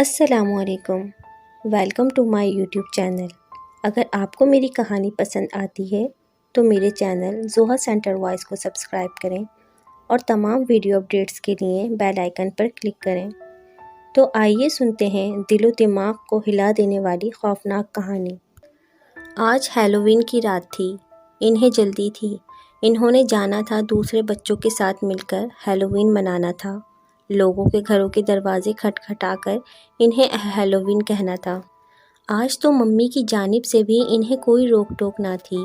السلام علیکم، welcome to my YouTube channel. اگر آپ کو میری کہانی پسند آتی ہے تو میرے چینل زوہا سینٹر وائس کو سبسکرائب کریں اور تمام ویڈیو اپڈیٹس کے لیے بیل آئیکن پر کلک کریں۔ تو آئیے سنتے ہیں دل و دماغ کو ہلا دینے والی خوفناک کہانی۔ آج ہیلووین کی رات تھی۔ انہیں جلدی تھی۔ انہوں نے جانا تھا دوسرے بچوں کے ساتھ مل کر ہیلووین منانا تھا۔ لوگوں کے گھروں کے دروازے کھٹکھٹا کر انہیں ہیلووین کہنا تھا۔ آج تو ممی کی جانب سے بھی انہیں کوئی روک ٹوک نہ تھی۔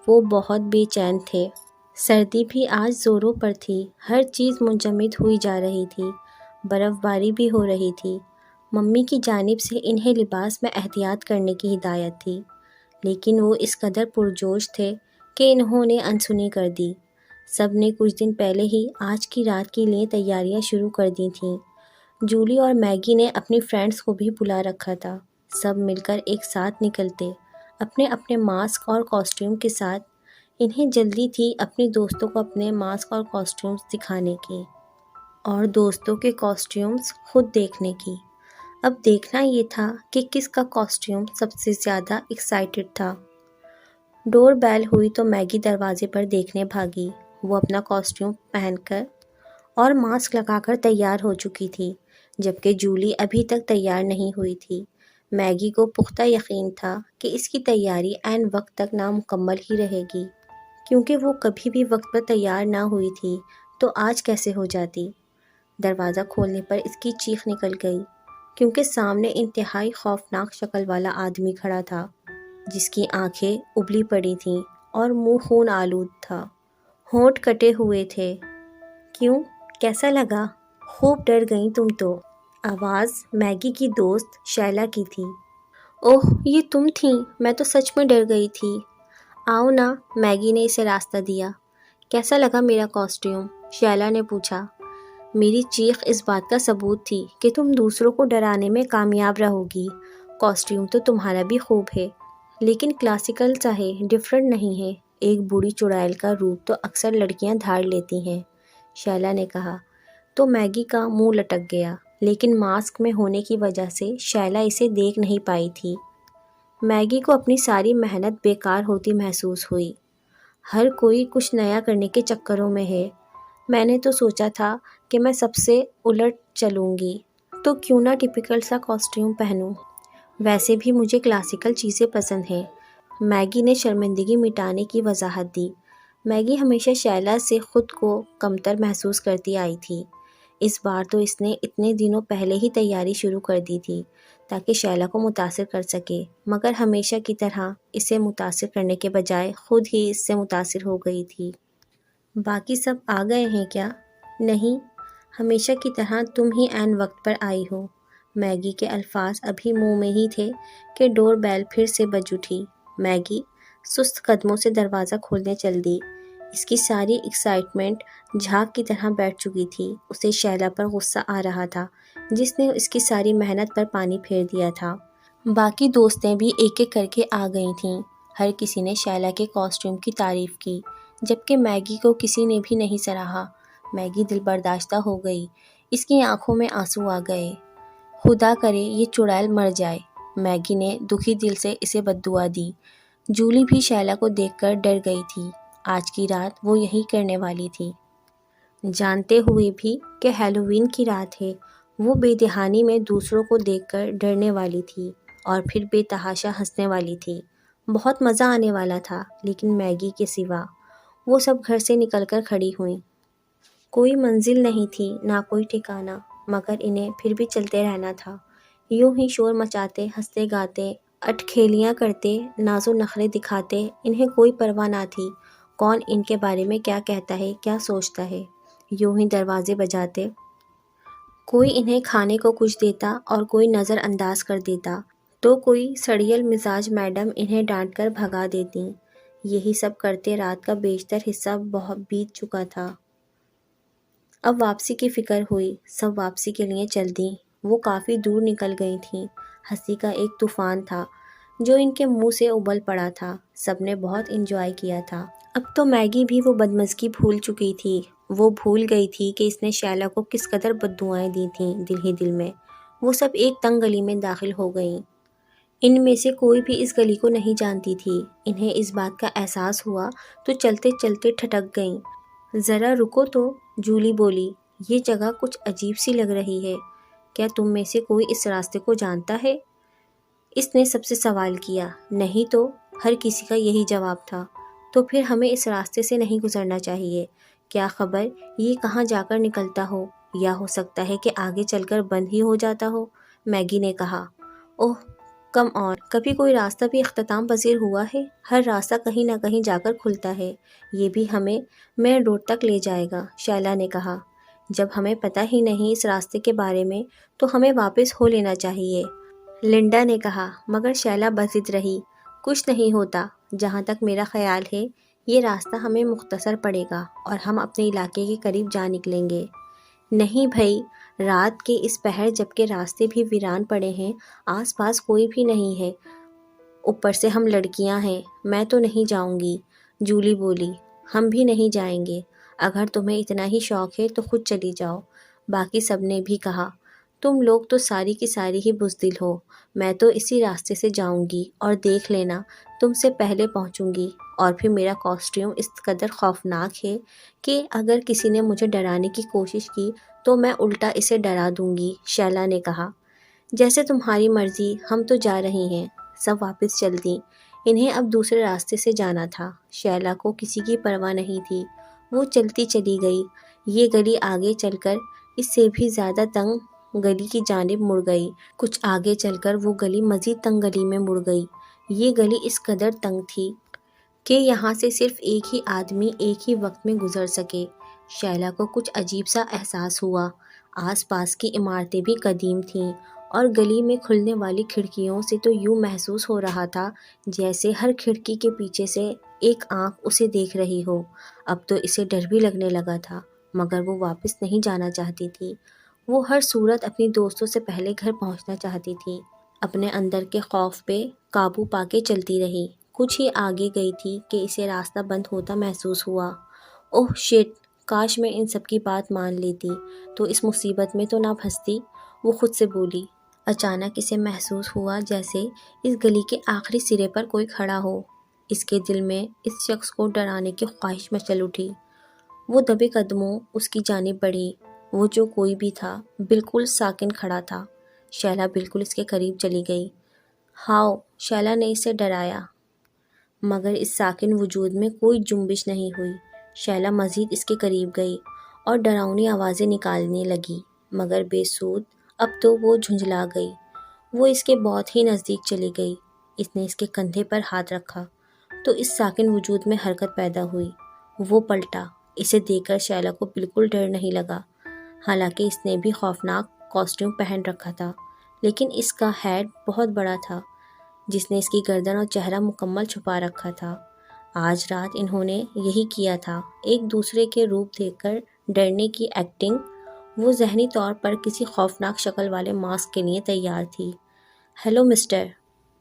وہ بہت بے چین تھے۔ سردی بھی آج زوروں پر تھی۔ ہر چیز منجمد ہوئی جا رہی تھی۔ برف باری بھی ہو رہی تھی۔ ممی کی جانب سے انہیں لباس میں احتیاط کرنے کی ہدایت تھی، لیکن وہ اس قدر پرجوش تھے کہ انہوں نے انسنی کر دی۔ سب نے کچھ دن پہلے ہی آج کی رات کے لیے تیاریاں شروع کر دی تھیں۔ جولی اور میگی نے اپنی فرینڈز کو بھی بلا رکھا تھا۔ سب مل کر ایک ساتھ نکلتے، اپنے اپنے ماسک اور کاسٹیوم کے ساتھ۔ انہیں جلدی تھی اپنی دوستوں کو اپنے ماسک اور کاسٹیومز دکھانے کی اور دوستوں کے کاسٹیومز خود دیکھنے کی۔ اب دیکھنا یہ تھا کہ کس کا کاسٹیوم سب سے زیادہ ایکسائٹڈ تھا۔ ڈور بیل ہوئی تو میگی دروازے پر دیکھنے بھاگی۔ وہ اپنا کاسٹیوم پہن کر اور ماسک لگا کر تیار ہو چکی تھی، جبکہ جولی ابھی تک تیار نہیں ہوئی تھی۔ میگی کو پختہ یقین تھا کہ اس کی تیاری عین وقت تک نامکمل ہی رہے گی، کیونکہ وہ کبھی بھی وقت پر تیار نہ ہوئی تھی تو آج کیسے ہو جاتی۔ دروازہ کھولنے پر اس کی چیخ نکل گئی، کیونکہ سامنے انتہائی خوفناک شکل والا آدمی کھڑا تھا، جس کی آنکھیں ابلی پڑی تھیں اور منہ خون آلود تھا۔ ہونٹ کٹے ہوئے تھے۔ کیوں؟ کیسا لگا؟ خوب ڈر گئیں تم تو۔ آواز میگی کی دوست شیلا کی تھی۔ اوہ، یہ تم تھیں؟ میں تو سچ میں ڈر گئی تھی۔ آؤ نا، میگی نے اسے راستہ دیا۔ کیسا لگا میرا کاسٹیوم؟ شیلا نے پوچھا۔ میری چیخ اس بات کا ثبوت تھی کہ تم دوسروں کو ڈرانے میں کامیاب رہو گی۔ کاسٹیوم تو تمہارا بھی خوب ہے، لیکن کلاسیکل سا ہے، ڈیفرنٹ نہیں ہے۔ ایک بوڑھی چڑیل کا روپ تو اکثر لڑکیاں دھار لیتی ہیں، شیلا نے کہا۔ تو میگی کا منہ لٹک گیا، لیکن ماسک میں ہونے کی وجہ سے شیلا اسے دیکھ نہیں پائی تھی۔ میگی کو اپنی ساری محنت بیکار ہوتی محسوس ہوئی۔ ہر کوئی کچھ نیا کرنے کے چکروں میں ہے۔ میں نے تو سوچا تھا کہ میں سب سے الٹ چلوں گی، تو کیوں نہ ٹپیکل سا کاسٹیوم پہنوں۔ ویسے بھی مجھے کلاسیکل چیزیں پسند ہیں، میگی نے شرمندگی مٹانے کی وضاحت دی۔ میگی ہمیشہ شیلا سے خود کو کمتر محسوس کرتی آئی تھی۔ اس بار تو اس نے اتنے دنوں پہلے ہی تیاری شروع کر دی تھی تاکہ شیلا کو متاثر کر سکے، مگر ہمیشہ کی طرح اسے متاثر کرنے کے بجائے خود ہی اس سے متاثر ہو گئی تھی۔ باقی سب آ گئے ہیں کیا؟ نہیں، ہمیشہ کی طرح تم ہی عین وقت پر آئی ہو۔ میگی کے الفاظ ابھی منہ میں ہی تھے کہ ڈور بیل پھر سے بج اٹھی۔ میگی سست قدموں سے دروازہ کھولنے چل دی۔ اس کی ساری ایکسائٹمنٹ جھاگ کی طرح بیٹھ چکی تھی۔ اسے شیلا پر غصہ آ رہا تھا، جس نے اس کی ساری محنت پر پانی پھیر دیا تھا۔ باقی دوستیں بھی ایک ایک کر کے آ گئی تھیں۔ ہر کسی نے شیلا کے کاسٹیوم کی تعریف کی، جبکہ میگی کو کسی نے بھی نہیں سراہا۔ میگی دل برداشتہ ہو گئی۔ اس کی آنکھوں میں آنسو آ گئے۔ خدا کرے یہ چڑیل مر جائے، میگی نے دکھی دل سے اسے بد دعا دی۔ جولی بھی شیلا کو دیکھ کر ڈر گئی تھی۔ آج کی رات وہ یہی کرنے والی تھی۔ جانتے ہوئے بھی کہ ہیلووین کی رات ہے، وہ بے دہانی میں دوسروں کو دیکھ کر ڈرنے والی تھی اور پھر بے تحاشا ہنسنے والی تھی۔ بہت مزہ آنے والا تھا، لیکن میگی کے سوا وہ سب گھر سے نکل کر کھڑی ہوئیں۔ کوئی منزل نہیں تھی، نہ کوئی ٹھکانہ، مگر انہیں پھر بھی چلتے رہنا تھا۔ یوں ہی شور مچاتے، ہنستے گاتے، اٹکھیلیاں کرتے، ناز و نخرے دکھاتے، انہیں کوئی پرواہ نہ تھی کون ان کے بارے میں کیا کہتا ہے، کیا سوچتا ہے۔ یوں ہی دروازے بجاتے، کوئی انہیں کھانے کو کچھ دیتا اور کوئی نظر انداز کر دیتا، تو کوئی سڑیل مزاج میڈم انہیں ڈانٹ کر بھگا دیتیں۔ یہی سب کرتے رات کا بیشتر حصہ بہت بیت چکا تھا۔ اب واپسی کی فکر ہوئی۔ سب واپسی کے لیے چل دیں۔ وہ کافی دور نکل گئی تھیں۔ ہنسی کا ایک طوفان تھا جو ان کے منہ سے ابل پڑا تھا۔ سب نے بہت انجوائے کیا تھا۔ اب تو میگی بھی وہ بدمزگی بھول چکی تھی۔ وہ بھول گئی تھی کہ اس نے شیلا کو کس قدر بد دعائیں دی تھیں دل ہی دل میں۔ وہ سب ایک تنگ گلی میں داخل ہو گئیں۔ ان میں سے کوئی بھی اس گلی کو نہیں جانتی تھی۔ انہیں اس بات کا احساس ہوا تو چلتے چلتے ٹھٹک گئیں۔ ذرا رکو تو، جولی بولی، یہ جگہ کچھ عجیب سی لگ رہی ہے۔ کیا تم میں سے کوئی اس راستے کو جانتا ہے؟ اس نے سب سے سوال کیا۔ نہیں تو، ہر کسی کا یہی جواب تھا۔ تو پھر ہمیں اس راستے سے نہیں گزرنا چاہیے۔ کیا خبر یہ کہاں جا کر نکلتا ہو، یا ہو سکتا ہے کہ آگے چل کر بند ہی ہو جاتا ہو، میگی نے کہا۔ اوہ کم آن، کبھی کوئی راستہ بھی اختتام پذیر ہوا ہے؟ ہر راستہ کہیں نہ کہیں جا کر کھلتا ہے۔ یہ بھی ہمیں مین روڈ تک لے جائے گا، شیلا نے کہا۔ جب ہمیں پتہ ہی نہیں اس راستے کے بارے میں تو ہمیں واپس ہو لینا چاہیے، لنڈا نے کہا، مگر شیلا بضد رہی۔ کچھ نہیں ہوتا، جہاں تک میرا خیال ہے یہ راستہ ہمیں مختصر پڑے گا اور ہم اپنے علاقے کے قریب جا نکلیں گے۔ نہیں بھائی، رات کے اس پہر جبکہ راستے بھی ویران پڑے ہیں، آس پاس کوئی بھی نہیں ہے، اوپر سے ہم لڑکیاں ہیں، میں تو نہیں جاؤں گی، جولی بولی۔ ہم بھی نہیں جائیں گے، اگر تمہیں اتنا ہی شوق ہے تو خود چلی جاؤ، باقی سب نے بھی کہا۔ تم لوگ تو ساری کی ساری ہی بزدل ہو، میں تو اسی راستے سے جاؤں گی اور دیکھ لینا تم سے پہلے پہنچوں گی، اور پھر میرا کاسٹیوم اس قدر خوفناک ہے کہ اگر کسی نے مجھے ڈرانے کی کوشش کی تو میں الٹا اسے ڈرا دوں گی، شیلا نے کہا۔ جیسے تمہاری مرضی، ہم تو جا رہی ہیں، سب واپس چل دیں۔ انہیں اب دوسرے راستے سے جانا تھا۔ شیلا کو کسی کی پرواہ نہیں تھی، وہ چلتی چلی گئی۔ یہ گلی آگے چل کر اس سے بھی زیادہ تنگ گلی کی جانب مڑ گئی۔ کچھ آگے چل کر وہ گلی مزید تنگ گلی میں مڑ گئی۔ یہ گلی اس قدر تنگ تھی کہ یہاں سے صرف ایک ہی آدمی ایک ہی وقت میں گزر سکے۔ شیلا کو کچھ عجیب سا احساس ہوا۔ آس پاس کی عمارتیں بھی قدیم تھیں اور گلی میں کھلنے والی کھڑکیوں سے تو یوں محسوس ہو رہا تھا جیسے ہر کھڑکی کے پیچھے سے ایک آنکھ اسے دیکھ رہی ہو۔ اب تو اسے ڈر بھی لگنے لگا تھا، مگر وہ واپس نہیں جانا چاہتی تھی۔ وہ ہر صورت اپنی دوستوں سے پہلے گھر پہنچنا چاہتی تھی۔ اپنے اندر کے خوف پہ قابو پا کے چلتی رہی۔ کچھ ہی آگے گئی تھی کہ اسے راستہ بند ہوتا محسوس ہوا۔ اوہ شٹ، کاش میں ان سب کی بات مان لیتی تو اس مصیبت میں تو نہ پھنستی، وہ خود سے بولی۔ اچانک اسے محسوس ہوا جیسے اس گلی کے آخری سرے پر کوئی کھڑا ہو۔ اس کے دل میں اس شخص کو ڈرانے کی خواہش مچل اٹھی۔ وہ دبے قدموں اس کی جانب بڑھی۔ وہ جو کوئی بھی تھا بالکل ساکن کھڑا تھا۔ شیلا بالکل اس کے قریب چلی گئی۔ ہاؤ، شیلا نے اسے ڈرایا، مگر اس ساکن وجود میں کوئی جنبش نہیں ہوئی۔ شیلا مزید اس کے قریب گئی اور ڈراؤنی آوازیں نکالنے لگی، مگر بے سود، اب تو وہ جھنجھلا گئی۔ وہ اس کے بہت ہی نزدیک چلی گئی۔ اس نے اس کے کندھے پر ہاتھ رکھا تو اس ساکن وجود میں حرکت پیدا ہوئی۔ وہ پلٹا۔ اسے دیکھ کر شیلا کو بالکل ڈر نہیں لگا، حالانکہ اس نے بھی خوفناک کاسٹیوم پہن رکھا تھا، لیکن اس کا ہیڈ بہت بڑا تھا جس نے اس کی گردن اور چہرہ مکمل چھپا رکھا تھا۔ آج رات انہوں نے یہی کیا تھا، ایک دوسرے کے روپ دیکھ کر ڈرنے کی ایکٹنگ۔ وہ ذہنی طور پر کسی خوفناک شکل والے ماسک کے لیے تیار تھی۔ ہیلو مسٹر،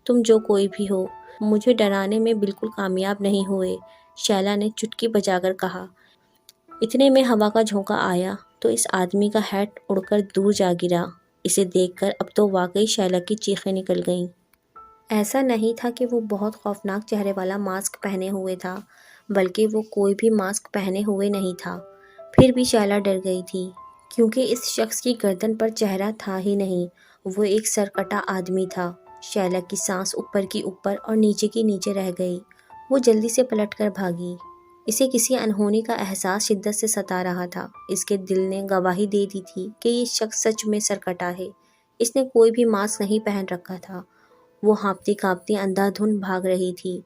تم جو کوئی بھی ہو، مجھے ڈرانے میں بالکل کامیاب نہیں ہوئے، شیلا نے چٹکی بجا کر کہا۔ اتنے میں ہوا کا جھونکا آیا تو اس آدمی کا ہیڈ اڑ کر دور جا گرا۔ اسے دیکھ کر اب تو واقعی شیلا کی چیخیں نکل گئیں۔ ایسا نہیں تھا کہ وہ بہت خوفناک چہرے والا ماسک پہنے ہوئے تھا، بلکہ وہ کوئی بھی ماسک پہنے ہوئے نہیں تھا۔ پھر بھی شیلا ڈر گئی تھی، کیونکہ اس شخص کی گردن پر چہرہ تھا ہی نہیں، وہ ایک سرکٹا آدمی تھا۔ شیلا کی سانس اوپر کی اوپر اور نیچے کی نیچے رہ گئی۔ وہ جلدی سے پلٹ کر بھاگی۔ اسے کسی انہونی کا احساس شدت سے ستا رہا تھا۔ اس کے دل نے گواہی دے دی تھی کہ یہ شخص سچ میں سرکٹا ہے۔ اس نے کوئی بھی ماسک نہیں پہن رکھا تھا۔ وہ ہانپتی کانپتی اندھا دھند بھاگ رہی تھی۔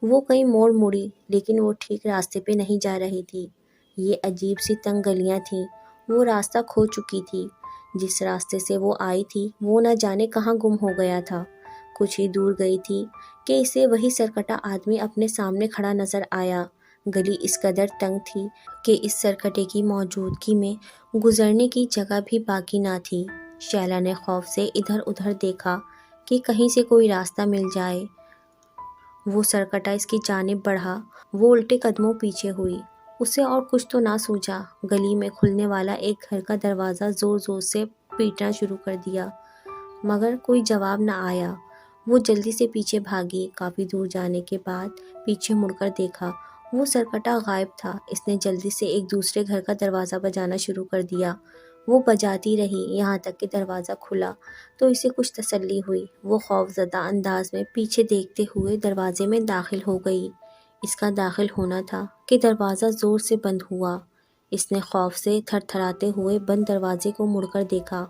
وہ کئی موڑ مڑی، لیکن وہ ٹھیک راستے پہ نہیں جا رہی تھی۔ یہ عجیب سی تنگ گلیاں تھیں۔ وہ راستہ کھو چکی تھی۔ جس راستے سے وہ آئی تھی وہ نہ جانے کہاں گم ہو گیا تھا۔ کچھ ہی دور گئی تھی کہ اسے وہی سرکٹا آدمی اپنے سامنے کھڑا نظر آیا۔ گلی اس قدر تنگ تھی کہ اس سرکٹے کی موجودگی میں گزرنے کی جگہ بھی باقی نہ تھی۔ شیلا نے خوف سے ادھر ادھر دیکھا کہ کہیں سے کوئی راستہ مل جائے۔ وہ سرکٹا اس کی جانب بڑھا۔ وہ الٹے قدموں پیچھے ہوئی۔ اسے اور کچھ تو نہ سوچا۔ گلی میں کھلنے والا ایک گھر کا دروازہ زور زور سے پیٹنا شروع کر دیا۔ مگر کوئی جواب نہ آیا۔ وہ جلدی سے پیچھے بھاگی۔ کافی دور جانے کے بعد پیچھے مڑ کر دیکھا، وہ سرکٹا غائب تھا۔ اس نے جلدی سے ایک دوسرے گھر کا دروازہ بجانا شروع کر دیا۔ وہ بجاتی رہی یہاں تک کہ دروازہ کھلا تو اسے کچھ تسلی ہوئی۔ وہ خوف زدہ انداز میں پیچھے دیکھتے ہوئے دروازے میں داخل ہو گئی۔ اس کا داخل ہونا تھا کہ دروازہ زور سے بند ہوا۔ اس نے خوف سے تھر تھراتے ہوئے بند دروازے کو مڑ کر دیکھا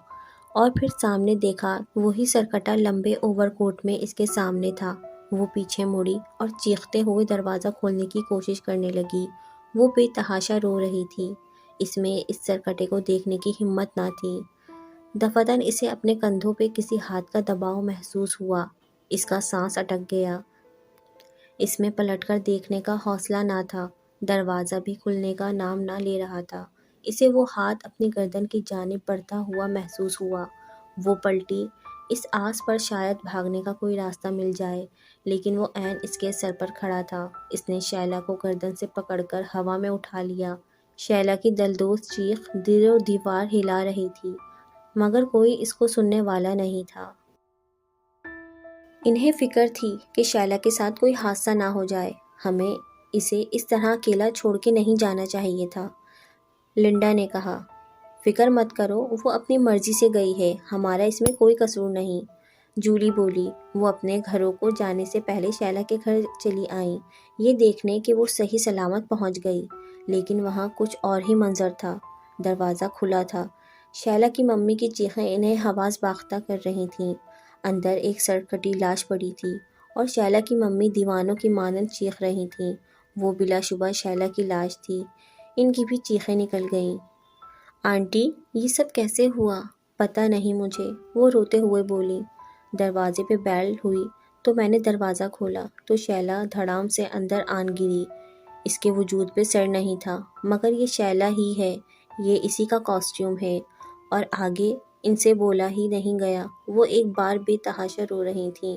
اور پھر سامنے دیکھا، وہی سرکٹا لمبے اوور کوٹ میں اس کے سامنے تھا۔ وہ پیچھے مڑی اور چیختے ہوئے دروازہ کھولنے کی کوشش کرنے لگی۔ وہ بے تحاشا رو رہی تھی۔ اس میں اس سرکٹے کو دیکھنے کی ہمت نہ تھی۔ دفعتاً اسے اپنے کندھوں پہ کسی ہاتھ کا دباؤ محسوس ہوا۔ اس کا سانس اٹک گیا۔ اس میں پلٹ کر دیکھنے کا حوصلہ نہ تھا۔ دروازہ بھی کھلنے کا نام نہ لے رہا تھا۔ اسے وہ ہاتھ اپنی گردن کی جانب بڑھتا ہوا محسوس ہوا۔ وہ پلٹی، اس آس پر شاید بھاگنے کا کوئی راستہ مل جائے، لیکن وہ عین اس کے سر پر کھڑا تھا۔ اس نے شیلا کو گردن سے پکڑ کر ہوا میں اٹھا لیا۔ شیلا کی دلدوز چیخ در و دیوار ہلا رہی تھی، مگر کوئی اس کو سننے والا نہیں تھا۔ انہیں فکر تھی کہ شیلا کے ساتھ کوئی حادثہ نہ ہو جائے۔ ہمیں اسے اس طرح اکیلا چھوڑ کے نہیں جانا چاہیے تھا، لنڈا نے کہا۔ فکر مت کرو، وہ اپنی مرضی سے گئی ہے، ہمارا اس میں کوئی قصور نہیں، جولی بولی۔ وہ اپنے گھروں کو جانے سے پہلے شیلا کے گھر چلی آئیں، یہ دیکھنے کہ وہ صحیح سلامت پہنچ گئی، لیکن وہاں کچھ اور ہی منظر تھا۔ دروازہ کھلا تھا۔ شیلا کی ممی کی چیخیں انہیں حواس باختہ کر رہی تھیں۔ اندر ایک سرکٹی لاش پڑی تھی اور شیلا کی ممی دیوانوں کی مانند چیخ رہی تھیں۔ وہ بلا شبہ شیلا کی لاش تھی۔ ان کی بھی چیخیں نکل گئیں۔ آنٹی، یہ سب کیسے ہوا؟ پتہ نہیں مجھے، وہ روتے ہوئے بولی۔ دروازے پہ بیل ہوئی تو میں نے دروازہ کھولا تو شیلا دھڑام سے اندر آن گری۔ اس کے وجود پہ سر نہیں تھا، مگر یہ شیلا ہی ہے، یہ اسی کا کاسٹیوم ہے۔ اور آگے ان سے بولا ہی نہیں گیا۔ وہ ایک بار بے تحاشا رو رہی تھیں۔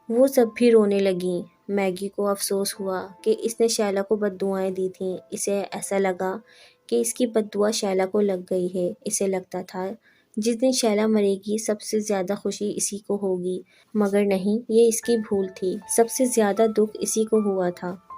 وہ سب بھی رونے لگیں۔ میگی کو افسوس ہوا کہ اس نے شیلا کو بد دعائیں دی تھیں۔ اسے ایسا لگا کہ اس کی بد دعا شیلا کو لگ گئی ہے۔ اسے لگتا تھا جس دن شیلا مرے گی سب سے زیادہ خوشی اسی کو ہوگی، مگر نہیں، یہ اس کی بھول تھی۔ سب سے زیادہ دکھ اسی کو ہوا تھا۔